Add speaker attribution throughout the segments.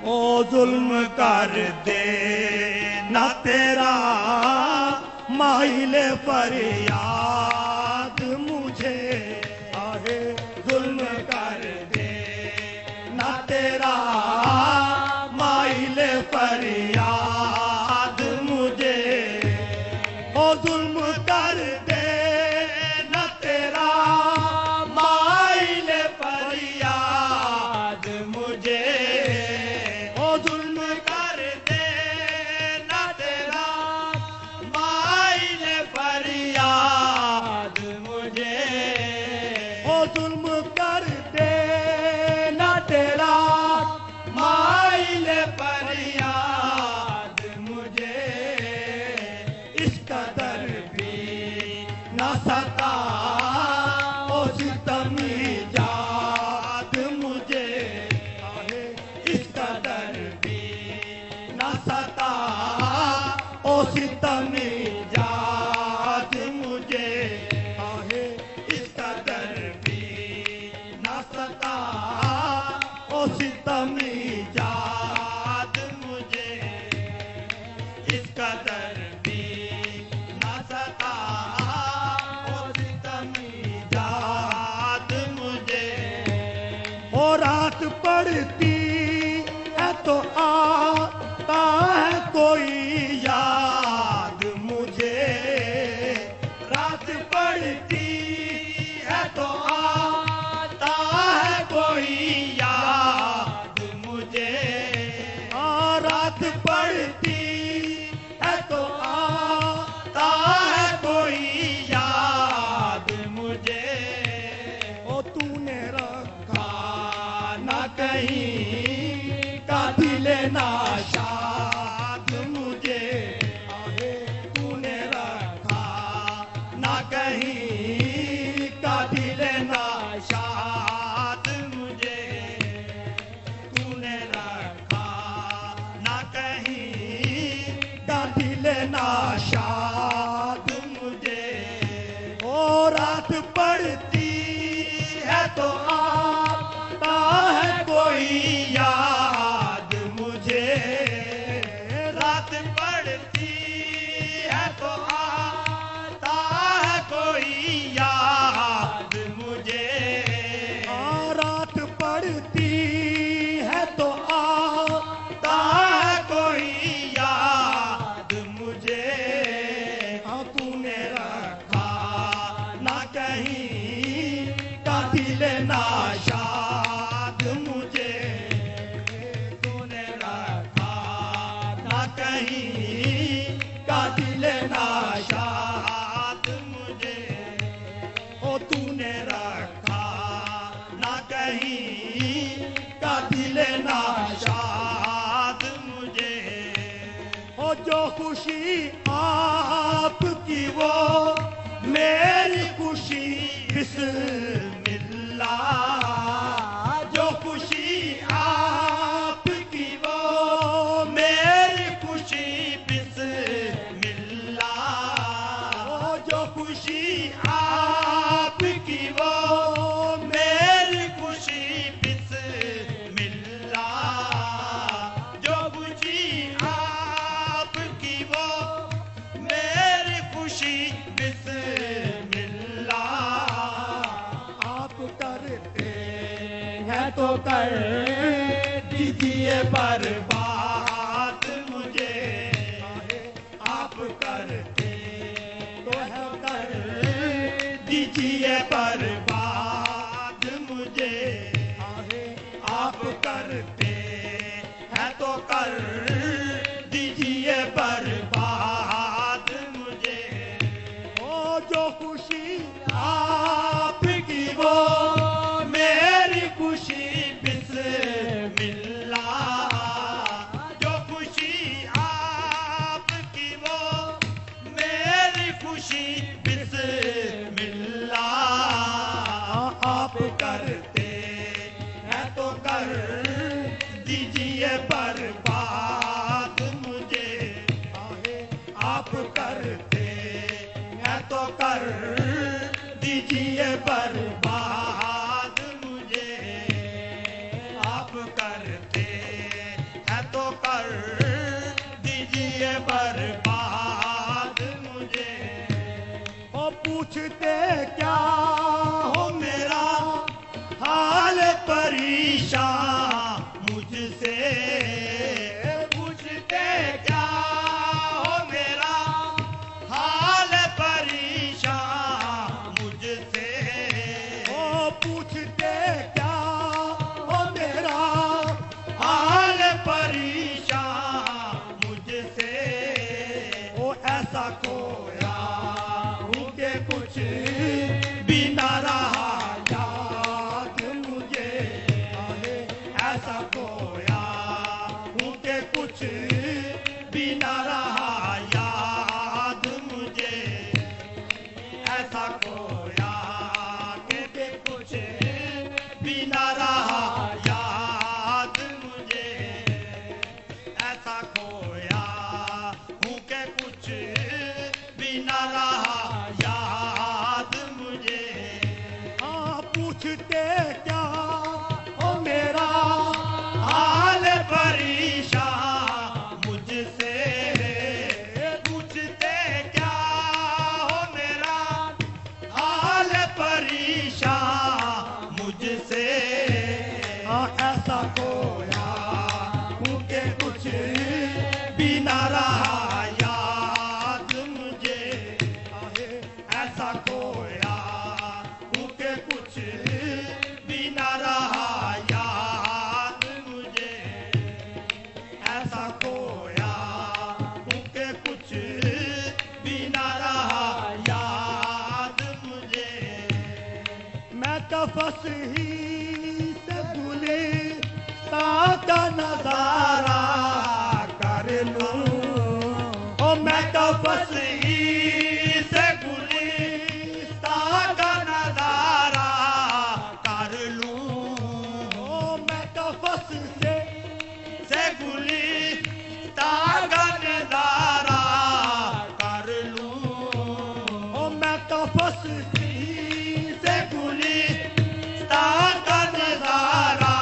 Speaker 1: او ظلم کر دے نہ تیرا مائل فریاد مجھے آہے ظلم کر دے نہ تیرا مائل فریاد مجھے او ظلم کر دے نہ تیرا مائل فریاد مجھے او ظلم کر دے نہ تیرا مائل فریاد مجھے او ظلم کر دے نہ تیرا مائل فریاد مجھے اس قدر بھی نہ ستا او ستم ایجاد مجھے اس قدر بھی نہ ستا او ستم ایجاد مجھے اس قدر بھی نہ ستا او ستم ایجاد مجھے اس قدر بھی نہ ستا او ستم ایجاد مجھے او رات پڑتی ہے تو آتا ہے کوئی یاد مجھے رات پڑتی ہے تو آتا ہے کوئی یاد مجھے رات پڑتی ہے تو آتا ہے کوئی یاد مجھے او تو نے رکھا نہ کہیں کا دل ناشاد مجھے تو نے رکھا نہ کہیں کا دل ناشاد مجھے تو نے رکھا نہ کہیں کا دل ناشاد مجھے او رات پڑتی ہے تو آتا ہے کوئی یاد مجھے رات پڑتی ہے تو آتا ہے کوئی یاد مجھے رات پڑتی ہے تو آتا ہے کوئی یاد مجھے تو نے رکھا نہ کہیں کا دل ناشاد مجھے تو نے رکھا نہ کہیں کا دل ناشاد مجھے او تو نے رکھا نہ کہیں کا دل ناشاد مجھے او جو خوشی آپ کی وہ میری خوشی بسم اللہ جو خوشی آپ کی وہ میری خوشی بسم اللہ جو خوشی آپ کی وہ میری خوشی بسم اللہ جو خوشی آپ کی وہ میری خوشی بسم اللہ آپ کرتے ہیں تو کر دیجیے برباد مجھے آپ کرتے تو ہے کر دیجیے برباد مجھے آپ کرتے ہیں تو کر دیجیے برباد مجھے او جو خوشی آپ کی وہ میری خوشی بسم اللہ جو خوشی آپ کی وہ میری خوشی بسم اللہ آپ کرتے ہیں تو کر دیجیے برباد مجھے آپ کرتے ہیں تو کر دیجیے برباد تو کر دیجئے برباد مجھے
Speaker 2: او پوچھتے کیا
Speaker 1: ہو میرا حال پریشان مجھ سے پوچھتے کیا ہو میرا حال پریشان مجھ سے
Speaker 2: او پوچھتے کیا ہو میرا
Speaker 1: حال پریشان مجھ سے
Speaker 2: او ایسا کھویا
Speaker 1: ہوں کہ کچھ بھی نہ رہا
Speaker 2: یاد مجھے
Speaker 1: ایسا کھویا ہوں کہ کچھ بھی نہ رہا یاد مجھے ایسا کھویا کہ کچھ بھی نہ رہا یاد مجھے ایسا کھویا ہوں کہ کچھ بھی نہ رہا یاد مجھے
Speaker 2: ہاں پوچھتے کیا ہو میرا
Speaker 1: حال پریشان مجھ سے پوچھتے کیا ہو میرا حال پریشان مجھ سے
Speaker 2: ہاں ایسا کھویا
Speaker 1: ہوں کہ کچھ بھی نہ رہا یاد مجھے ایسا کھویا ہوں کہ کچھ بھی نہ رہا یاد مجھے ایسا کھویا ہوں کہ کچھ بھی نہ رہا یاد مجھے
Speaker 2: میں قفس ہی سے گلستان کا نظارہ کر لوں
Speaker 1: او میں قفس ہی سے گلستان کا نظارہ کر لوں
Speaker 2: او میں قفس سے
Speaker 1: گلستان کا نظارہ کر لوں
Speaker 2: او میں قفس ہی
Speaker 1: سے گلستان کا نظارہ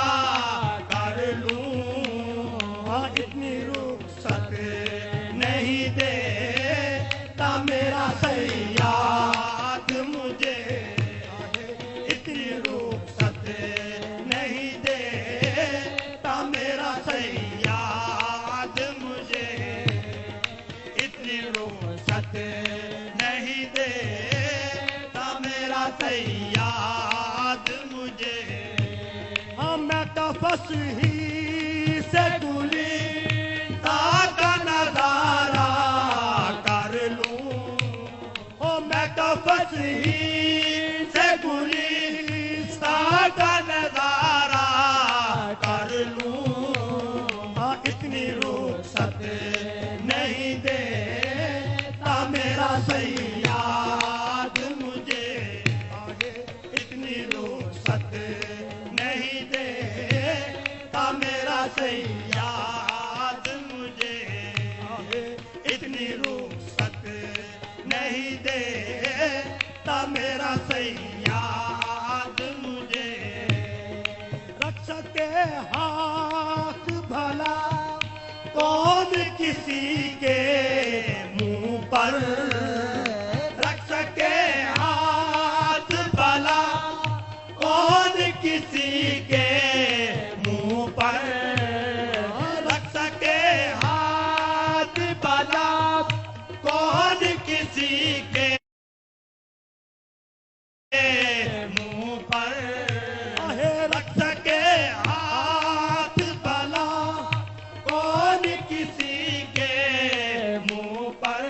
Speaker 1: کر لوں
Speaker 2: ہاں اتنی رخصت
Speaker 1: نہیں دیتا میرا صیاد مجھے اتنی رخصت نہیں دیتا میرا صیاد مجھے اتنی رخصت نہیں دیتا میرا صیاد مجھے
Speaker 2: ہاں میں قفس ہی سے
Speaker 1: گلستان کا نظارہ کر لوں او میں قفس ہی سے گلستان کا نظارہ کر لوں
Speaker 2: ہاں
Speaker 1: اتنی رخصت نہیں دیتا میرا صیاد مجھے اتنی رخصت نہیں دیتا میرا صیاد مجھے اتنی رخصت نہیں دیتا میرا صیاد مجھے
Speaker 2: رکھ سکے ہاتھ بھلا
Speaker 1: کون کسی کے منہ پر رکھ سکے ہاتھ بھلا کون کسی کے منہ پر رکھ سکے ہاتھ بھلا کون کسی کے منہ پر رکھ سکے ہاتھ بھلا کون کسی کے منہ پر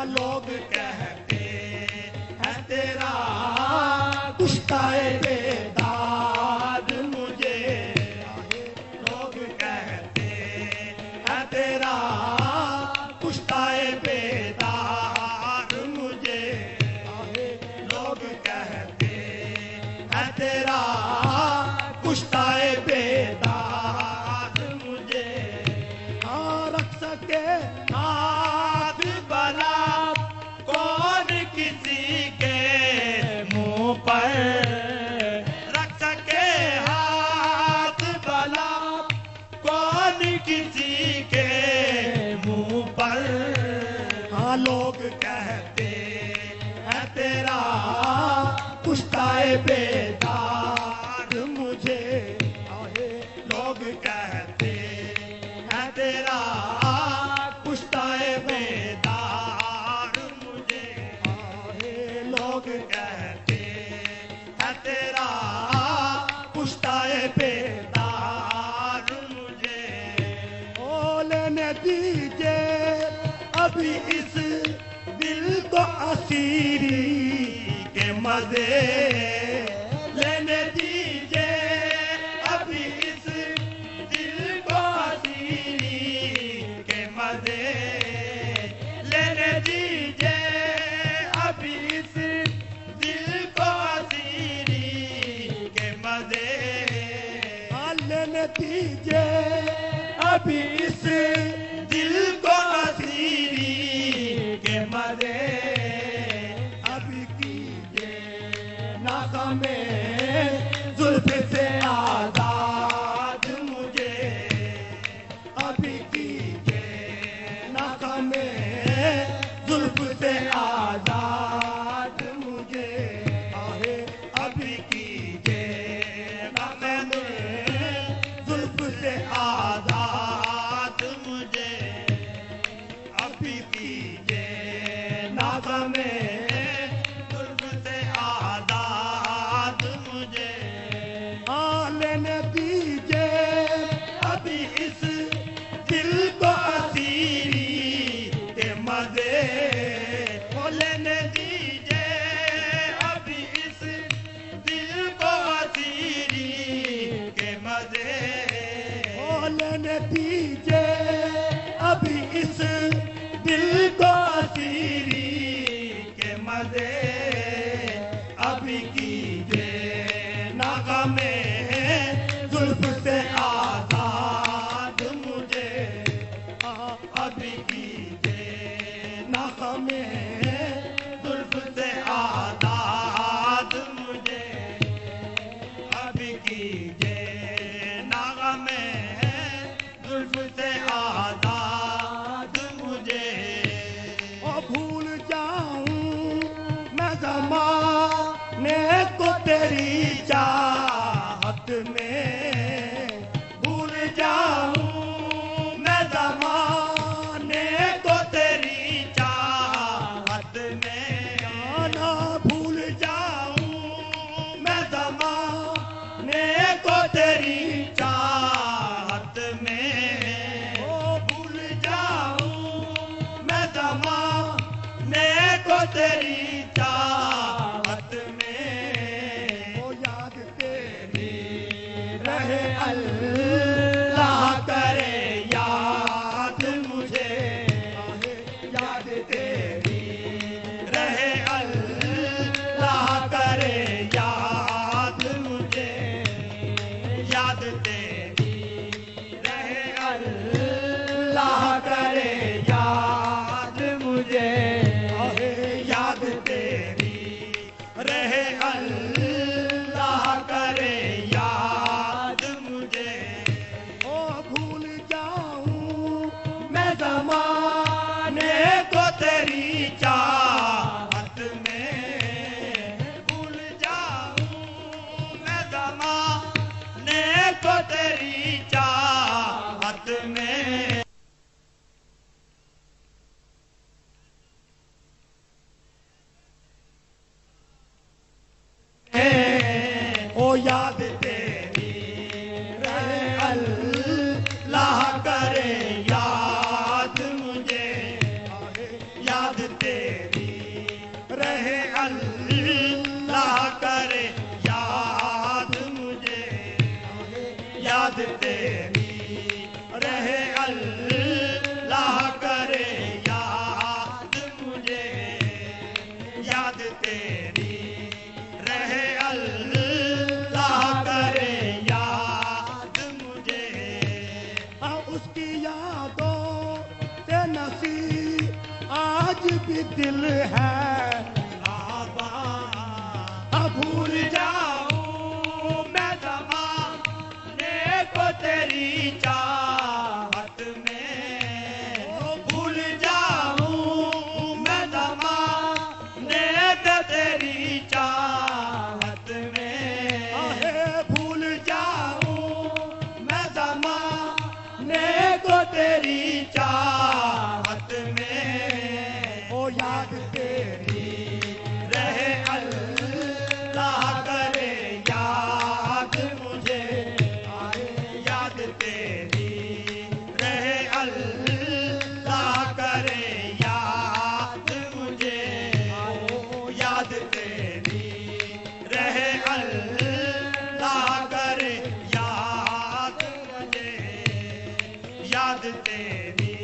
Speaker 1: لوگ کہتے ہیں تیرا کشتۂ بیداد مجھے لوگ کہتے ہیں تیرا کشتۂ بیداد مجھے لوگ کہتے ہیں تیرا کشتۂ بیداد مجھے
Speaker 2: رکھ سکے
Speaker 1: ہاتھ بھلا کون کسی کے منہ پر رکھ سکے ہاتھ بھلا کون کسی کے منہ پر
Speaker 2: ہاں لوگ کہتے ہیں تیرا پشتائے بیدار مجھے
Speaker 1: لوگ کہتے ہیں تیرا پشتائے بیدار مجھے لوگ کہتے ہیں تیرا پشتائے بیدار مجھے
Speaker 2: لینے دیجئے ابھی اس دل کو اسیری
Speaker 1: کے مزے لینے دیجئے ابھی اس دل کو اسیری کے مزے لینے دیجئے ابھی اس دل کو اسیری کے مزے
Speaker 2: لینے دیجئے ابھی اس
Speaker 1: دل کو اسیری کے مزے
Speaker 2: ابھی کیجئے ناغم زلف سے آزاد مجھے ابھی کیجئے ناغم زلف سے آزاد مجھے
Speaker 1: ابھی کیجئے ناغم زلف سے آزاد مجھے ابھی کیجئے ناغم زلف سے آزاد مجھے
Speaker 2: لینے دیجئے
Speaker 1: ابھی اس دل کو اسیری کے مزے لینے دیجئے ابھی اس دل کو اسیری کے مزے
Speaker 2: لینے دیجئے ابھی اس دل کو اسیری
Speaker 1: کے مزے ابھی کیجئے ناغم زلف سے آزاد مجھے ابھی کیجئے
Speaker 2: ناغم
Speaker 1: زلف سے آزاد مجھے ابھی کیجئے ناغم زلف سے آزاد مجھے
Speaker 2: بھول جاؤں میں زمانے کو تیری چاہت میں
Speaker 1: بھول جاؤں میں زمانے کو تیری چاہت میں
Speaker 2: جانا بھول
Speaker 1: جاؤں میں زمانے کو تیری چاہت میں بھول جاؤں میں زمانے کو تیری چاہت میں
Speaker 2: وہ یاد تیری
Speaker 1: رہے اللہ کرے یاد مجھے یاد تیری رہے اللہ کرے یاد مجھے یاد تیری رہے اللہ کرے یاد مجھے یاد تیری رہے اللہ کرے یاد مجھے
Speaker 2: بھول جاؤں
Speaker 1: میں زمانے کو تیری چاہت میں بھول جاؤں میں زمانے کو تیری چاہت میں
Speaker 2: یاد
Speaker 1: تیری رہے اللہ کرے یاد مجھے یاد تیری رہے اللہ کرے یاد مجھے یاد تیری رہے اللہ کرے یاد مجھے یاد تیری رہے اللہ کرے یاد مجھے
Speaker 2: اس کی یادوں سے نصیب آج بھی دل ہے
Speaker 1: بھول جاؤں میں زمانے کو تیری چاہت تیری چاہت میں
Speaker 2: او یاد تیری
Speaker 1: رہے اللہ کرے یاد مجھے یاد تیری رہے اللہ کرے یاد مجھے یاد تیری رہے اللہ کرے یاد مجھے یاد تیری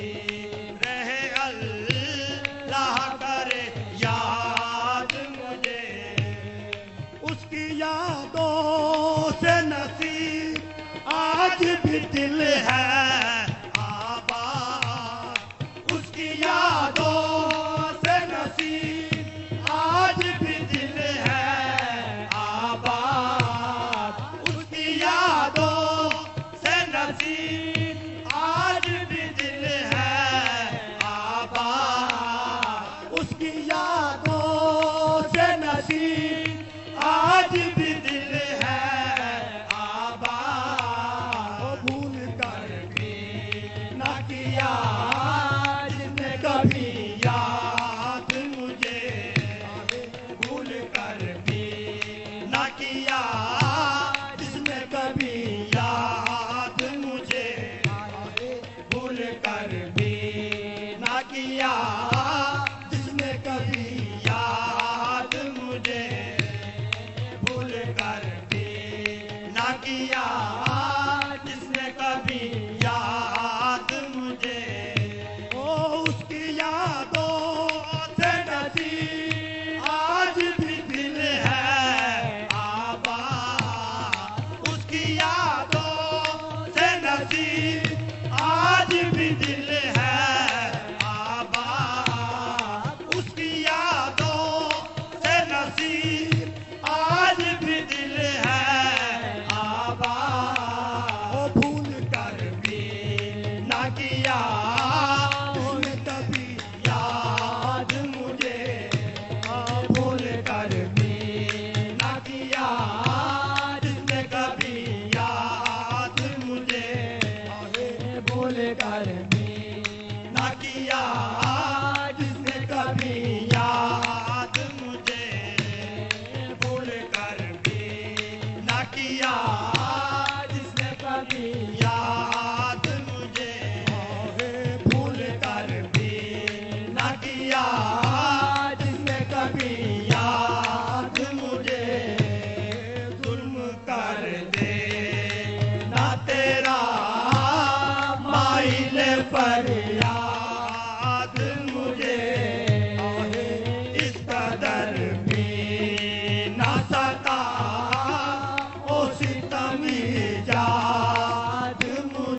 Speaker 1: رہے اللہ کرے یاد مجھے
Speaker 2: اس کی یادوں سے نصیب آج بھی دل ہے
Speaker 1: آباد اس کی یادوں سے نصیب آج بھی دل ہے آباد اس کی یادوں سے نصیب آج بھی دل ہے آباد
Speaker 2: اس کی یادوں سے نصیب
Speaker 1: آج بھی دل ہے آباد
Speaker 2: وہ بھول کر
Speaker 1: نہ کیا جس نے کبھی یاد مجھے بھول کر بھی نہ کیا جس نے کبھی یاد مجھے بھول کر بھی نہ کیا جس نے کبھی یاد مجھے بھول کر بھی نہ کیا جس نے کبھی یاد مجھے
Speaker 2: او اس کی یادوں سے نصیب
Speaker 1: آج بھی دل ہے آباد اس کی یادوں سے نصیب آج بھی دل ہے آباد اس کی یادوں سے نصیب آج بھی دل ہے آباد
Speaker 2: وہ بھول کر
Speaker 1: بھی نہ کیا
Speaker 2: اس نے کبھی
Speaker 1: یاد مجھے بھول کر بھی نہ کیا جس نے کبھی یاد مجھے بھول کر بھی نہ کیا جس نے کبھی یاد مجھے بھول کر بھی نہ کیا